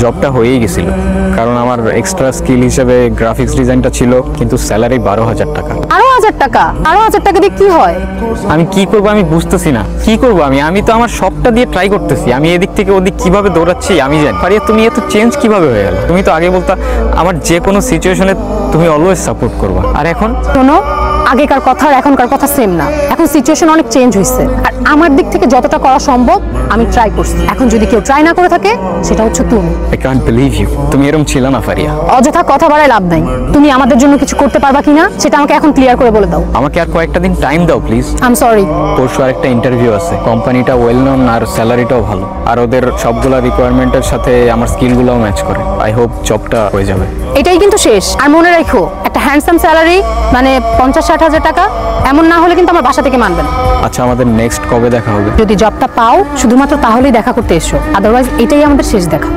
জবটা হয়েই গেছিল, কারণ আমার এক্সট্রা স্কিল হিসেবে গ্রাফিক্স ডিজাইনটা ছিল, কিন্তু স্যালারি 12,000 টাকা। আরো 1000 টাকা? আরো 1000 টাকা দিয়ে কি হয়? আমি কি করব আমি বুঝতেছি না, কি করব আমি তো আমার সবটা দিয়ে ট্রাই করতেছি। আমি এদিক থেকে ওদিক কিভাবে দৌড়াচ্ছি আমি জানি। ফারিয়া, তুমি এত চেঞ্জ কিভাবে হয়ে গেল? তুমি তো আগে বলতা আমার যে কোনো সিচুয়েশনে তুমি অলওয়েজ সাপোর্ট করবা, আর এখন? শোনো, আগেকার কথা আর এখনকার কথা সেম না। এখন সিচুয়েশন অনেক চেঞ্জ হয়েছে, আর আমার দিক থেকে যতটা করা সম্ভব আমি ট্রাই করছি। এখন যদি কেউ ট্রাই না করে থাকে সেটা হচ্ছে তুমি। আই কান্ট বিলিভ ইউ, তুমি এরকম ছিল না ফারিয়া। অযথা কথা বাড়ায় লাভ নাই। তুমি আমাদের জন্য কিছু করতে পারবা কিনা সেটা আমাকে এখন ক্লিয়ার করে বলে দাও। আমাকে আর কয়েকটা দিন টাইম দাও প্লিজ। I am sorry. পরশু আরেকটা ইন্টারভিউ আছে, কোম্পানিটা ওয়েল নোন আর স্যালারিটাও ভালো, আর ওদের সবগুলা রিকোয়ারমেন্টের সাথে আমার স্কিলগুলোও ম্যাচ করে। আই হোপ জবটা হয়ে যাবে। এটাই কিন্তু শেষ। আর মনে রাখো, একটা হ্যান্ডসাম স্যালারি মানে 50-60 হাজার টাকা এমন না হলে কিন্তু আমার বাসা থেকে মানবে না। আচ্ছা, আমাদের নেক্সট কবে দেখা হবে? যদি জবটা পাও শুধুমাত্র তাহলেই দেখা করতে এসো, আদারওয়াইজ এটাই আমাদের শেষ দেখা।